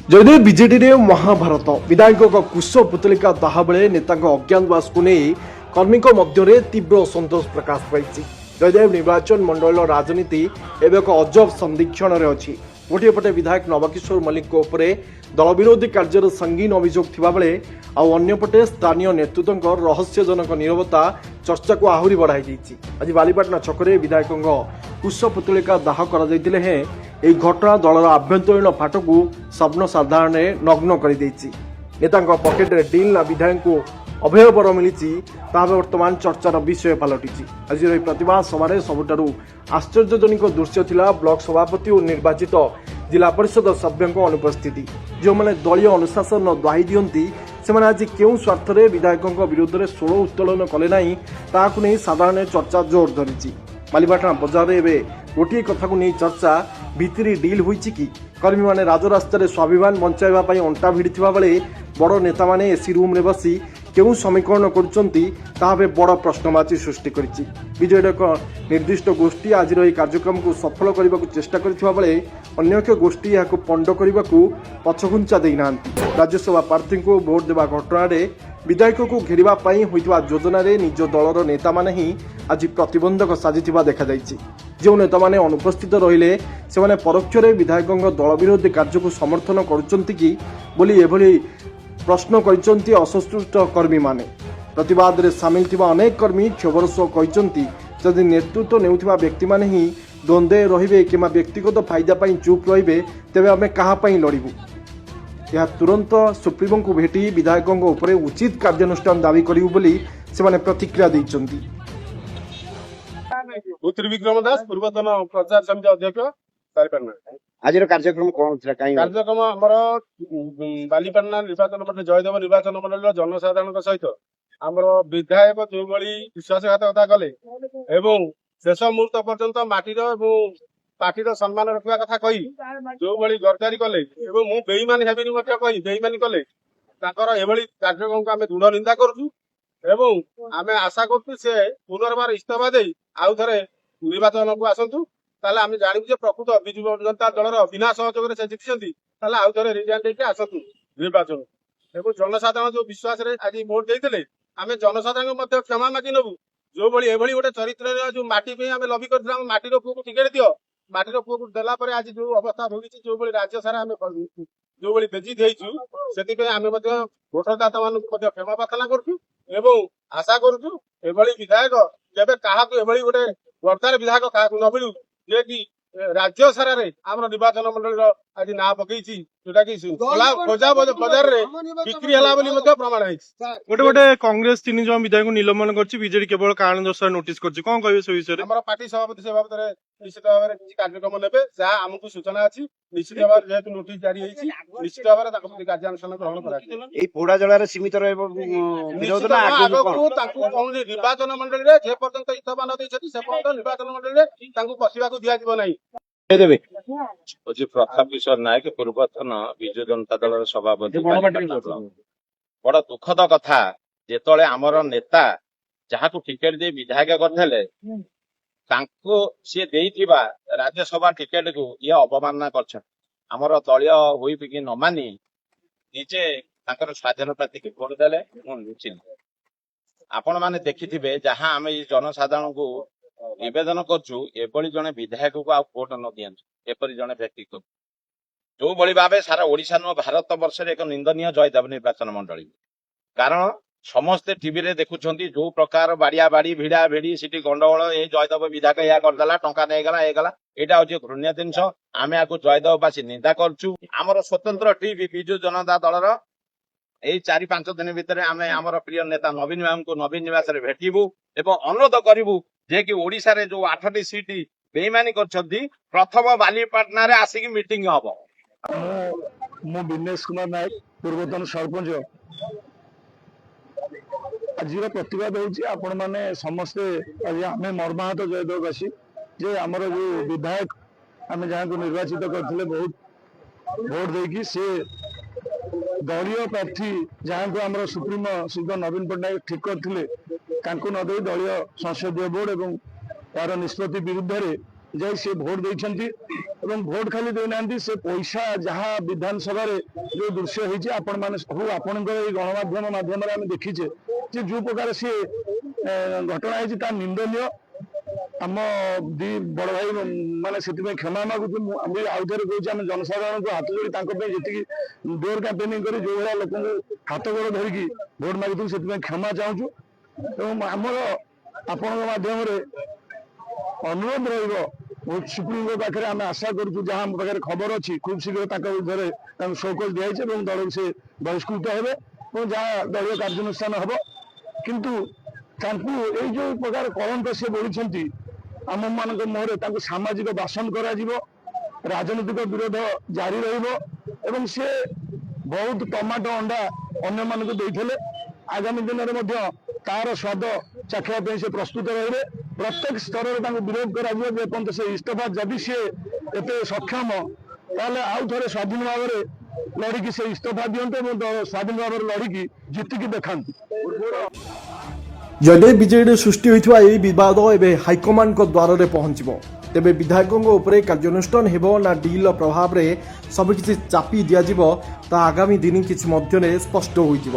जदि विजेडी महाभारत विधायक कुश पुतलिका दाह बेले नेता अज्ञातवास को नहीं कर्मी मध्य तीव्र असंतोष प्रकाश पाई। जयदेव निर्वाचन मंडल राजनीति एवं एक अजब संदीक्षण अच्छी। गोटे पटे विधायक नवकिशोर मल्लिक दल विरोधी कार्यर संगीन अभियोग थिबा बेले अन्यपटे स्थानीय नेतृत्व रहस्यजनक नीरवता चर्चा को आहरी बढ़ाई देछि। आज बालीपाटना छकरे विधायक कुश पुतलिका दाह कर ଏହି ଘଟଣା ଦଳର ଆଭ୍ୟନ୍ତରୀଣ ଫାଟକୁ ସର୍ବନ ସାଧାରଣରେ ନଗ୍ନ କରିଦେଇଛି। ନେତାଙ୍କ ପକେଟରେ ଡିଲ୍ ନା ବିଧାୟକଙ୍କୁ ଅଭୟ ବର ମିଳିଛି ତାହା ବର୍ତ୍ତମାନ ଚର୍ଚ୍ଚାର ବିଷୟ ପାଲଟିଛି। ଆଜିର ଏହି ପ୍ରତିବାଦ ସଭାରେ ସବୁଠାରୁ ଆଶ୍ଚର୍ଯ୍ୟଜନକ ଦୃଶ୍ୟ ଥିଲା ବ୍ଲକ ସଭାପତି ଓ ନିର୍ବାଚିତ ଜିଲ୍ଲା ପରିଷଦ ସଭ୍ୟଙ୍କ ଅନୁପସ୍ଥିତି। ଯେଉଁମାନେ ଦଳୀୟ ଅନୁଶାସନ ଦ୍ୱାହି ଦିଅନ୍ତି ସେମାନେ ଆଜି କେଉଁ ସ୍ୱାର୍ଥରେ ବିଧାୟକଙ୍କ ବିରୋଧରେ ସ୍ୱର ଉତ୍ତୋଳନ କଲେ ନାହିଁ ତାହାକୁ ନେଇ ସାଧାରଣରେ ଚର୍ଚ୍ଚା ଜୋର ଧରିଛି। ବାଲିପାଟଣା ବଜାରରେ ଏବେ गोटे कथा को नहीं चर्चा भितरी डील होईची कि कर्मी माने राजरास्तार स्वाभिमान बंचाइबा पई अंटा भिड़िथिबा बेले बड़ नेता माने एसी रूम रे बसी केउ समीकरण करुचंती ताबे बड़ प्रश्नवाची सृष्टि करिछि। विजेडीर एक निर्दिष्ट गोष्ठी आज रही कार्यक्रम को सफल करने को चेष्टा करथिबा बेले अन्य एक गोष्ठी याको पंड करने को पछघुंचा देइनांती। राज्यसभा प्रार्थी को भोट देवा घटना रे विधायक को घेरिबा पई होइतबा योजना रे निज दलर नेता माने ही आज प्रतिबंधक साजिथिबा देखा जाइछि। जो नेता माने अनुपस्थित रहिले सेमाने परोक्षरे विधायकଙ୍କ दल विरोधी कार्य को समर्थन करुचंती कि बोली एभली प्रश्न करिसंती असंतुष्ट कर्मी माने। प्रतिवाद रे सामिल थिबा अनेक कर्मी खबर सह कहिसंती जदि नेतृत्व नेउथिबा व्यक्ति माने ही द्वंद्वे रहिबे किमा व्यक्तिगत फायदा पई चुप रहिबे तेबे आमे कहा पई लड़िबु। यह तुरंत सुप्रीमो को भेटी विधायकों उपरे उचित कार्यानुष्ठान दावी करिबु बोली सेमाने प्रतिक्रिया दैचंती। त्रिविक्रम दास पूर्वतन प्रचार समिति अध्यक्ष बालीपाटना। आज कार्यक्रम कौन कार्यक्रम आमर बालीपाटना निर्वाचन मंडल जयदेव निर्वाचन मंडल जनसाधारण सहित आमर विधायक जो भली विश्वासघातकता कले एवं शेष मुहूर्त पर्यंत माटीर पार्टीर सम्मान रखा कथा कही जो भली गरदारी कले एवं मु बेईमानी हेबिनी मध्य कही बेईमानी कले ताकर एभली कार्यक्रम को आमे दृढ़ निंदा करूछु एवं आमे आशा करछु से पुनर्बार इस्तीफा दे आउ थरे निर्वाचन को आसंतु ताले आमे जानिबु जे प्रकृत बिजु जनता दलर बिना सहयोग रे से जितिसंती ताले आउ थरे रिजाइन देके आसंतु निर्वाचन एवं जनसाधारण जो विश्वास रे आज वोट देइतले आमे जनसाधारण को मध्य क्षमा मागी नबु। जो भली एभली गोटे चरित्र जो माटी पे आमे लबी करथला माटीर पुओ को टिकेट दियो माटीर पुओ को देला परे आज जो अवस्था भोगिछि जो भली राज्य सारा आमे जो भली बेजी देइछु सेति पे आमे मध्य भोटरदाता मानक मध्य क्षमा प्रार्थना करछु एवं आशा करूछु एभली विधायक जेबे काहाकू एभली गोटे वर्तार विधायक काहाकू न मिलू जे कि राज्य सारा रे हमर निर्वाचन मंडल आज ना पकईछि जोटा कि खोजा बाजार रे बिक्री हला बोली मध्य प्रमाण है। गोटे गोटे कांग्रेस तीन जन विधायक निलंबन करछि बीजेडी केवल कारण दर्शाय नोटिस करछि कोन कहबे से विषय रे हमर पार्टी सभापति से बाबत रे निश्चित भाव रे किछि कार्यक्रम नेबे जा हमकु सूचना अछि निश्चित भाव रे जेतु नोटिस जारी होईछि निश्चित भाव रे ताको कार्यानुष्ठान ग्रहण करा एई पोडा जळा रे सीमित रहबो विरोध ना आगु ताको कोन निर्वाचन मंडल रे जे पर्यंत इत्थबा न दैछथि से पर्यंत निर्वाचन मंडल रे ताको पसिबाकू दिया जिवो नाही देबे। आज प्रताप किशोर नायक पूर्वतन विजु जनता दल सभापति बड़ दुखद कथा जेतले आमर नेता जहाँ टिकेट दे विधायक करथले तांको से देइथिबा राज्यसभा टिकेट को ये अवमानना करछ आमर दलीय होई कि न मानी निजे तांकर स्वाधीन प्रार्थी के भोट देले आपण माने देखिथिबे जहाँ आमे जनसाधारण को निवेदन करछु एभली जने विधायक को आ भोट न दियंतु एपरि जने व्यक्ति को जो भली भाबे सारा ओडिशा न भारत वर्ष रे एक निंदनीय जयदेव निर्वाचन मंडली कारण समस्ते टीवी रे देखुछंती जो प्रकार बाड़िया बाड़ी भिड़ा भिड़ी सिटी गंडगोल ए जयदेव विधायक या करदेला टंका नै गला ए गला एटा होची घृण्य जिंस आमे आकु जयदेववासी निंदा करछु। हमर स्वतंत्र टीवी बिजु जनता दलर एई 4-5 दिन भितर आमे हमर प्रिय नेता नवीन मैम को नवीन निवास रे भेटिबु एवं अनुरोध करिवु जे कि ओडिशा रे जो 8टी सीट बेईमानी करछंती प्रथम बालीपाटना रे आसी की मीटिंग हबो। मु बिनेश कुमार नायक पूर्वतन सरपंच आज प्रतिवाद होची आपण माने समस्ते आज आमे मर्माहत जयदेववासी जे हमर जो विधायक आमे जहां को निर्वाचित करथिले बहुत भोट देकी से दलीय प्रार्थी जहां को हमर सुप्रीमो श्री नवीन पट्टनायक ठीक करथिले ତାଙ୍କୁ ନ ଦେଇ ଦଳୀୟ ସଂସଦୀୟ ବୋର୍ଡ ଏବଂ ତାର ନିଷ୍ପତ୍ତି ବିରୁଦ୍ଧରେ ଯାଇ ସେ ଭୋଟ ଦେଇଛନ୍ତି ଏବଂ ଭୋଟ ଖାଲି ଦେଇନାହାନ୍ତି, ସେ ପଇସା ଯାହା ବିଧାନସଭାରେ ଯୋଉ ଦୃଶ୍ୟ ହେଇଛି ଆପଣମାନେ ସବୁ ଆପଣଙ୍କର ଏଇ ଗଣମାଧ୍ୟମ ମାଧ୍ୟମରେ ଆମେ ଦେଖିଛେ ଯେ ଯୋଉ ପ୍ରକାର ସିଏ ଘଟଣା ହେଇଛି ତା ନିନ୍ଦନୀୟ। ଆମ ଦି ବଡ ଭାଇ ମାନେ ସେଥିପାଇଁ କ୍ଷମା ମାଗୁଛୁ। ଆମେ ଆଉ ଥରେ କହୁଛୁ, ଆମେ ଜନସାଧାରଣଙ୍କୁ ହାତ ଯୋଡ଼ି ତାଙ୍କ ପାଇଁ ଯେତିକି ଡୋର କ୍ୟାମ୍ପେନିଂ କରି ଯୋଉ ଭଳିଆ ଲୋକଙ୍କୁ ହାତ ଗୋଡ଼ ଧରିକି ଭୋଟ ମାଗିଥିଲୁ ସେଥିପାଇଁ କ୍ଷମା ଚାହୁଁଛୁ ଏବଂ ଆମର ଆପଣଙ୍କ ମାଧ୍ୟମରେ ଅନୁରୋଧ ରହିବ ସୁପ୍ରିମକୋର୍ଟ ପାଖରେ ଆମେ ଆଶା କରୁଛୁ, ଯାହା ଆମ ପାଖରେ ଖବର ଅଛି ଖୁବ୍ ଶୀଘ୍ର ତାଙ୍କ ବିରୁଦ୍ଧରେ ତାଙ୍କୁ ସୌକୋଜ ଦିଆଯାଇଛି ଏବଂ ଦଳରୁ ସେ ବହିଷ୍କୃତ ହେବେ ଏବଂ ଯାହା ଦଳୀୟ କାର୍ଯ୍ୟାନୁଷ୍ଠାନ ହେବ। କିନ୍ତୁ ତାଙ୍କୁ ଏଇ ଯୋଉ ପ୍ରକାର କଳଙ୍କ ସେ ବୋଳିଛନ୍ତି ଆମମାନଙ୍କ ମୁହଁରେ, ତାଙ୍କୁ ସାମାଜିକ ବାସନ କରାଯିବ, ରାଜନୈତିକ ବିରୋଧ ଜାରି ରହିବ ଏବଂ ସେ ବହୁତ ଟମାଟୋ ଅଣ୍ଡା ଅନ୍ୟମାନଙ୍କୁ ଦେଇଥିଲେ। ଆଗାମୀ ଦିନରେ ମଧ୍ୟ ତାର ସ୍ୱାଦ ଚାଖିବା ପାଇଁ ସେ ପ୍ରସ୍ତୁତ ରହିବେ। ପ୍ରତ୍ୟେକ ସ୍ତରରେ ତାଙ୍କୁ ବିରୋଧ କରାଯିବ ଯେପର୍ଯ୍ୟନ୍ତ ସେ ଇସ୍ତଫା, ଯଦି ସିଏ ଏତେ ସକ୍ଷମ ତାହେଲେ ଆଉ ଥରେ ସ୍ୱାଧୀନ ଭାବରେ ଲଢିକି ସେ ଇସ୍ତଫା ଦିଅନ୍ତୁ ଏବଂ ସ୍ୱାଧୀନ ଭାବରେ ଲଢିକି ଜିତିକି ଦେଖାନ୍ତୁ। ଯଦି ବିଜେଡି ସୃଷ୍ଟି ହୋଇଥିବା ଏହି ବିବାଦ ଏବେ ହାଇକମାଣ୍ଡଙ୍କ ଦ୍ୱାରରେ ପହଞ୍ଚିବ, ତେବେ ବିଧାୟକଙ୍କ ଉପରେ କାର୍ଯ୍ୟାନୁଷ୍ଠାନ ହେବ ନା ଡିଲ୍ର ପ୍ରଭାବରେ ସବୁକିଛି ଚାପି ଦିଆଯିବ, ତାହା ଆଗାମୀ ଦିନ କିଛି ମଧ୍ୟରେ ସ୍ପଷ୍ଟ ହୋଇଯିବ।